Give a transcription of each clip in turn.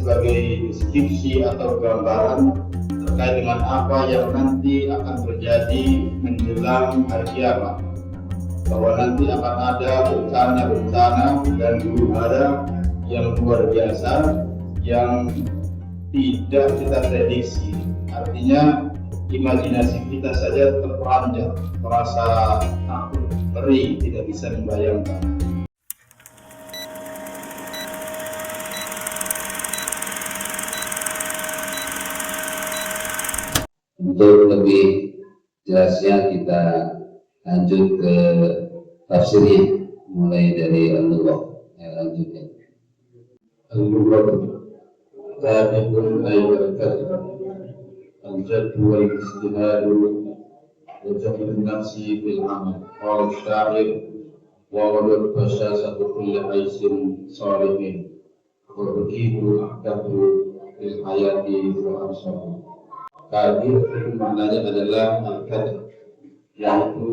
sebagai deskripsi atau gambaran terkait dengan apa yang nanti akan terjadi menjelang hari kiamat, bahwa nanti akan ada bencana-bencana dan huru-hara yang luar biasa yang tidak kita prediksi. Artinya imajinasi kita saja terperanjat, merasa takut, ngeri, tidak bisa membayangkan. Untuk lebih jelasnya kita lanjut ke tafsirnya, mulai dari Allah. Lanjutnya Al-Mubarakatuh Al-Jaddu wal-Ijtihadu Wajahul nafsi bil-amal Qala syair Wa wadud basyasatu kulli aisin salihin Wa begitu ahdahu bil-hayati wa arsahu. Kadir itu maknanya adalah al-qadr, yaitu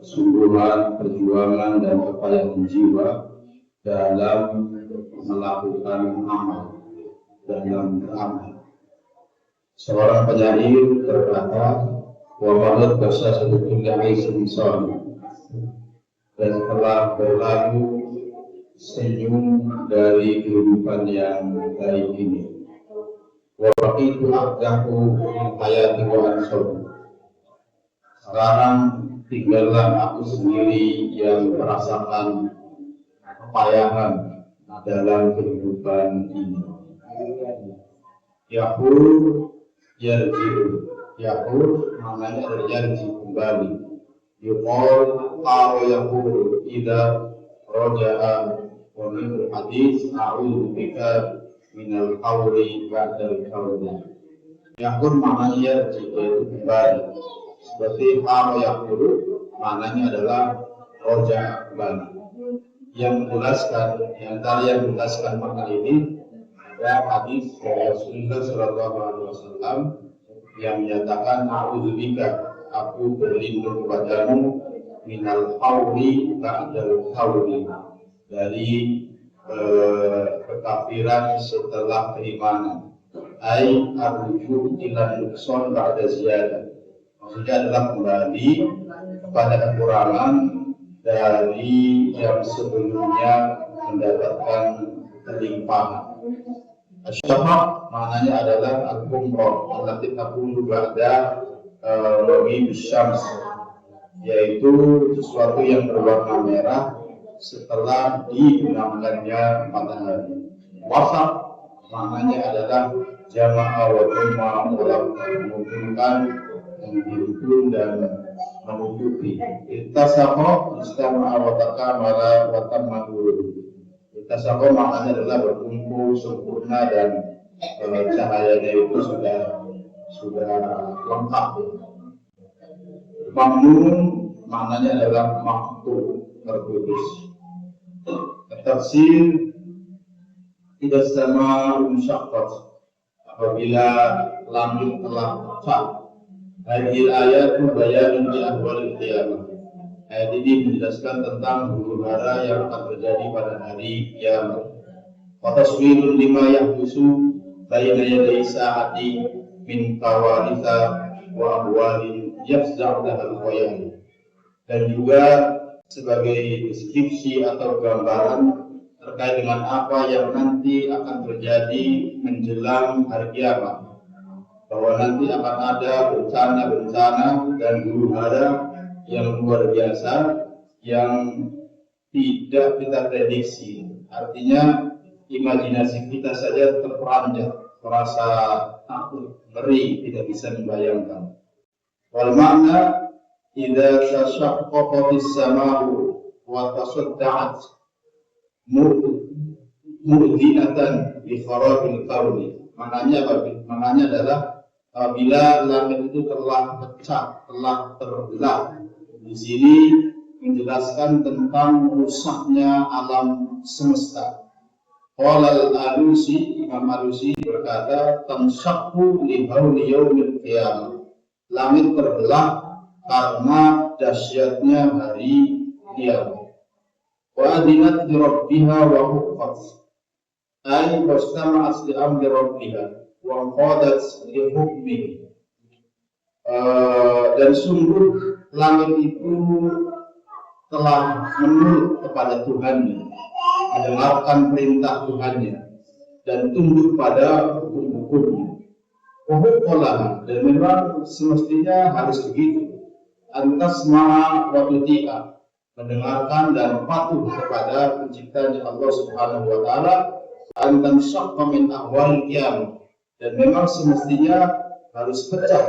sungguhan, perjuangan dan kepayaan jiwa dalam melakukan amal, dalam beramal. Seorang penyair berkata, wa malat basa satu kulli aisin salih, dan telah berlalu senyum dari kehidupan yang baik ini. Wa itu abdahu hayati wa ansor. Sekarang tinggallah aku sendiri yang merasakan kepayahan dalam kehidupan ini. Yaqul yarji'u. Yaqul maknanya dari yarji, kembali. Yuqal qala yaqul idza raja'a wa min hadis a'udzu bika minal qawli ba'dal qawli. Yaqul maknanya yarji, itu kembali. Seperti qala yaqul maknanya adalah roja, kembali. Yang menjelaskan, yang menjelaskan makna ini ada hadis Rasulullah SAW yang menyatakan a'udzubika, aku berlindung kepadamu minal hauli ba'dal hauli, dari kekafiran setelah keimanan. Ai arju ila nukson ba'da ziyadah, maksudnya adalah kembali kepada kekurangan dari yang sebelumnya mendapatkan kelimpahan. Asyafaq maknanya adalah al-humrah allati takunu ba'da maghrib syams, yaitu sesuatu yang berwarna merah setelah digunakannya matahari. Wasaq maknanya adalah jama'a wa umma, dalam mengumpulkan, menghimpun dan menutupi. Ittasaqa istama'a wa takamala wa tammadul. Ittasaqa maknanya adalah berkumpul sempurna dan cahayanya itu sudah lengkap. Mamnun maknanya adalah makhluk, terputus. Tafsir tidak sama musyaqqat, apabila langit telah pecah. Hadil ayat bayanun di ahwalil qiyamah. Ayat ini menjelaskan tentang huru-hara yang akan terjadi pada hari kiamat. Wa taswirun lima yahdusu baina yaday sa'ati min kawaritha wa ahwalin yafza'u lahal qayam. Dan juga sebagai deskripsi atau gambaran terkait dengan apa yang nanti akan terjadi menjelang hari kiamat, bahwa nanti akan ada bencana-bencana dan huru-hara yang luar biasa yang tidak kita prediksi. Artinya imajinasi kita saja terperanjat, merasa takut, ngeri, tidak bisa membayangkan. Wal makna idza tashaqqaqatis sama'u wa tasadda'at mu'dinatan li kharabil qawli. Maknanya adalah apabila langit itu telah pecah, telah terbelah. Di sini menjelaskan tentang rusaknya alam semesta. Qala al-Alusi, Imam Alusi berkata, tanshaqqu li hauli yaumil qiyamah. Langit terbelah karena dahsyatnya hari kiamat. Wa adinat li rabbiha wa huqqat. ay wastama'at li amri rabbiha wa qadat li hukmihi. Dan sungguh langit itu telah menurut kepada Tuhannya, mendengarkan perintah Tuhannya, dan tunduk pada hukum-hukumnya. Dan memang semestinya harus begitu. Antas ma'a wa tuti'a, mendengarkan dan patuh kepada penciptanya Allah Subhanahu wa taala. Antan syaqqa min ahwal qiyamah, dan memang semestinya harus pecah,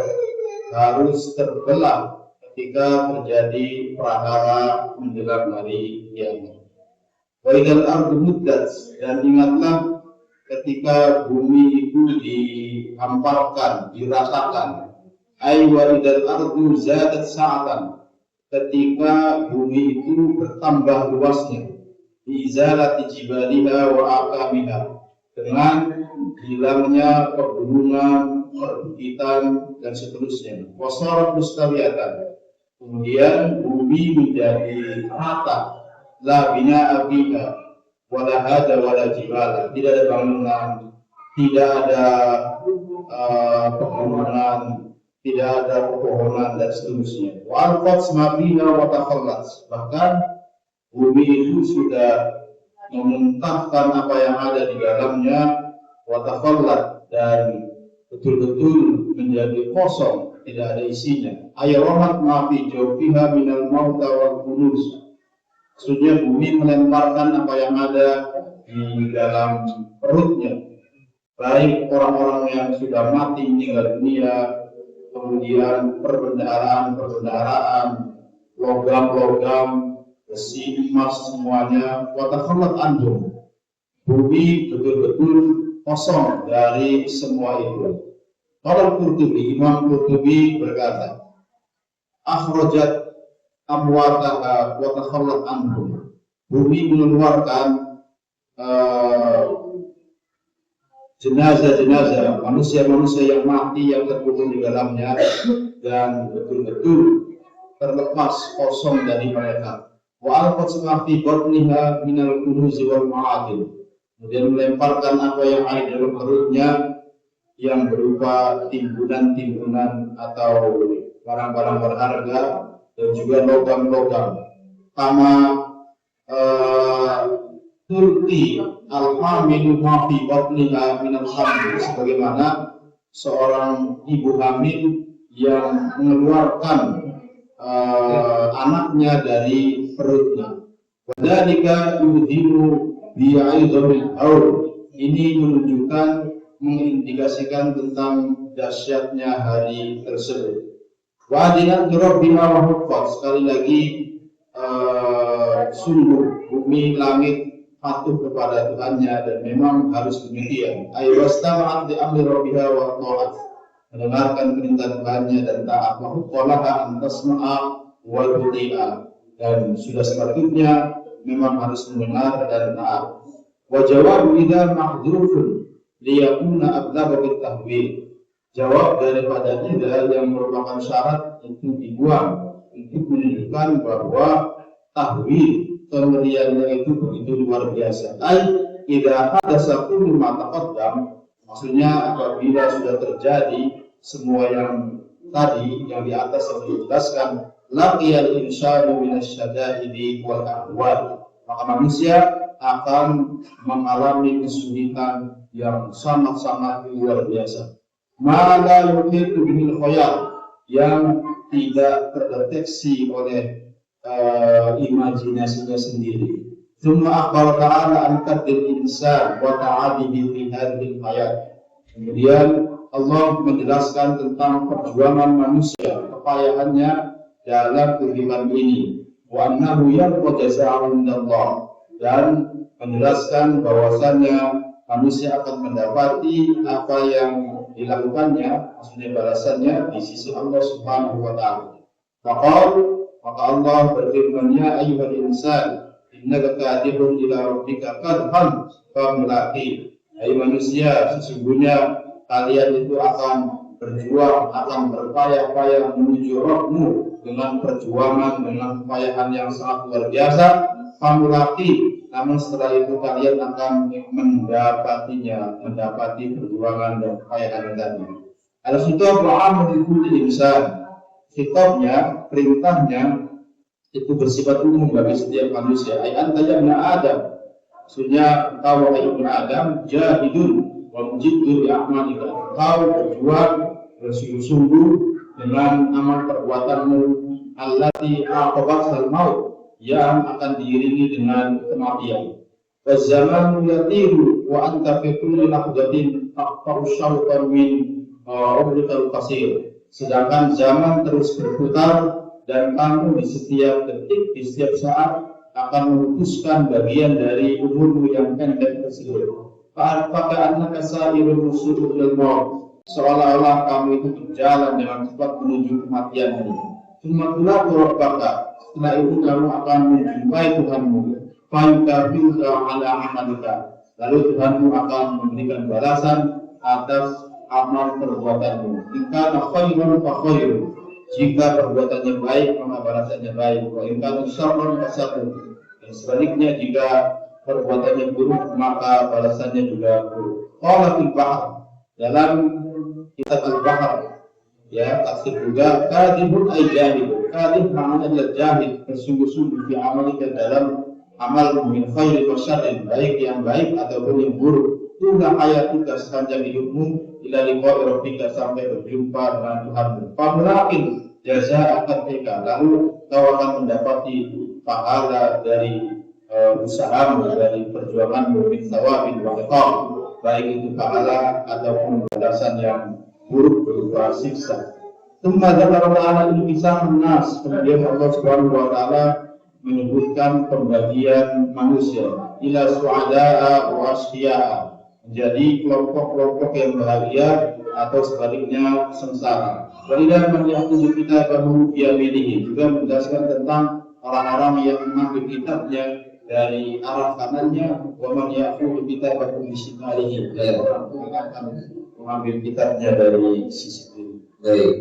harus terbelah ketika terjadi prahara menjelang hari kiamat. Wa idzal ardu muddat, dan ingatlah ketika bumi itu dihamparkan, dirasakan. Ay wa idzal ardu zadat sa'atan, ketika bumi itu bertambah luasnya. Izalati jibaliha wa aqamiha, dengan hilangnya pegunungan, perbukitan, dan seterusnya. Wasarat mustawiyatan, kemudian bumi menjadi rata. La bina'a biha wala hada wala jibala, tidak ada bangunan, tidak ada pegunungan, tidak ada pepohonan, dan seterusnya. Wa alqat ma biha wa takhallat, bahkan bumi itu sudah memuntahkan apa yang ada di dalamnya, wa takhallat, dan betul-betul menjadi kosong, tidak ada isinya. Ayramat ma fi jawfiha minal mauta wal kunuz, maksudnya bumi melemparkan apa yang ada di dalam perutnya, baik orang-orang yang sudah mati meninggal dunia, kemudian perbendaharaan, logam-logam, besi, emas, semuanya. Wa takhallat anhum, bumi betul-betul kosong dari semua itu. Kalau Qurtubi, Imam Qurtubi berkata, akhrajat amwataha wa takhallat anhum, bumi mengeluarkan jenazah-jenazah, manusia-manusia yang mati yang terkubur di dalamnya, dan betul-betul terlepas kosong dari mereka. Wa alqat ma fi batniha minal kunuz wal ma'adin, kemudian melemparkan apa yang ada dalam perutnya yang berupa timbunan-timbunan atau barang-barang berharga, dan juga logam-logam. Kama tulti al-hamilu ma fi batniha minal hamil, sebagaimana seorang ibu hamil yang mengeluarkan anaknya dari perutnya. Wadzalika yudhiru bi'aidhamil haul, ini menunjukkan, mengindikasikan tentang dahsyatnya hari tersebut. Wa adinat rabbina wa huffaz, sekali lagi sungguh bumi langit patuh kepada Tuhannya, dan memang harus demikian. Ay wastama'at li amri rabbiha wa ta'at, mendengarkan perintah Tuhannya dan taat. Wa huqqalaha an tasma'a wa tuti'a, dan sudah sepatutnya memang harus mendengar dan taat. Wa jawabu idza mahdhufun liyakuna ablagha bit tahwil, jawab daripada idza yang merupakan syarat itu dibuang untuk menunjukkan bahwa tahwil, kengeriannya itu begitu luar biasa. Ai idza hadasa kullu ma taqaddam, maksudnya apabila sudah terjadi semua yang tadi yang di atas yang dijelaskan, laqiyal insanu minasyada'idi wal ahwal, maka manusia akan mengalami kesulitan yang sangat-sangat luar biasa. Mala yuhitu bihil khayal, yang tidak terdeteksi oleh imajinasinya sendiri. Tsumma akhbar ta'ala an qadil insan wa ta'abihi fi hadhil hayat, kemudian Allah menjelaskan tentang perjuangan manusia, kepayahannya dalam kehidupan ini. Wa annahu yarqa jazaa'u minallah, dan menjelaskan bahwasannya manusia akan mendapati apa yang dilakukannya, maksudnya balasannya di sisi Allah Subhanahu wa taala. Maka Allah berfirman, ya ayyuhal insan innaka kadhibun ila rabbika kadhan famulaqi, hai manusia, sesungguhnya kalian itu akan berjuang, akan berupaya-upaya menuju Rabbmu dengan perjuangan, dengan kepayahan yang sangat luar biasa. Famulaqi, namun setelah itu kalian akan mendapati perjuangan dan kekayaan tadi. Al-khitab wa'am likulli insan. Khitabnya, perintahnya itu bersifat umum bagi setiap manusia. Ayat anta Adam. Maksudnya engkau wahai ibnu Adam, jahidun wa mujidun bi a'malika. Engkau berjuang bersungguh-sungguh dengan amal perbuatanmu allati aqabatsal maut, yang akan diiringi dengan kematian. Wa zamanu yatiru wa anta fi kulli lahdatin taqta'u syautan min umrikal qasir. Sedangkan zaman terus berputar dan kamu di setiap detik, di setiap saat akan memutuskan bagian dari umurmu yang pendek tersebut. Faka'annaka sa'irun musuhul lil maut. Seolah-olah kamu itu berjalan dengan cepat menuju kematian ini. Cuma tulatu rabbaka. Setelah itu kamu akan menjumpai Tuhanmu. Fayukafiruka ala amalika. Lalu Tuhanmu akan memberikan balasan atas amal perbuatanmu. Jika khairun fa khairun. Jika perbuatannya baik, maka balasannya baik. Wa in kana syarrun fa syarrun. Dan sebaliknya, jika perbuatannya buruk, maka balasannya juga buruk. Qala fil bahr, dalam kitab al-bahr, ya, tafsir juga kadhibun ay jahid. Kadhib maknanya adalah jahid, bersungguh-sungguh fi amalika, dalam amal min khairi wa syarrin, baik yang baik ataupun yang buruk. Tuna hayatika, sepanjang hidupmu, ila liqa'i rabbika, sampai berjumpa dengan Tuhanmu. Famulakin jaza akan mereka, lalu kau akan mendapati pahala dari usahamu, dari perjuanganmu, min thawabin wa iqab, baik itu pahala ataupun balasan yang buruk berupa siksa. Tsumma dzakara ta'ala inqisam nas, kemudian Allah Subhanahu wa taala menyebutkan pembagian manusia ila su'ada'a wa asqiya'a, menjadi kelompok-kelompok yang bahagia atau sebaliknya sengsara. Walidah man ya'khudhu kitabahu bi yaminihi, juga menjelaskan tentang orang-orang yang mengambil kitabnya dari arah kanannya, wa man ya'khudhu kitabahu bi shimalihi, orang yang akan mengambil kitabnya dari sisi kiri. Baik.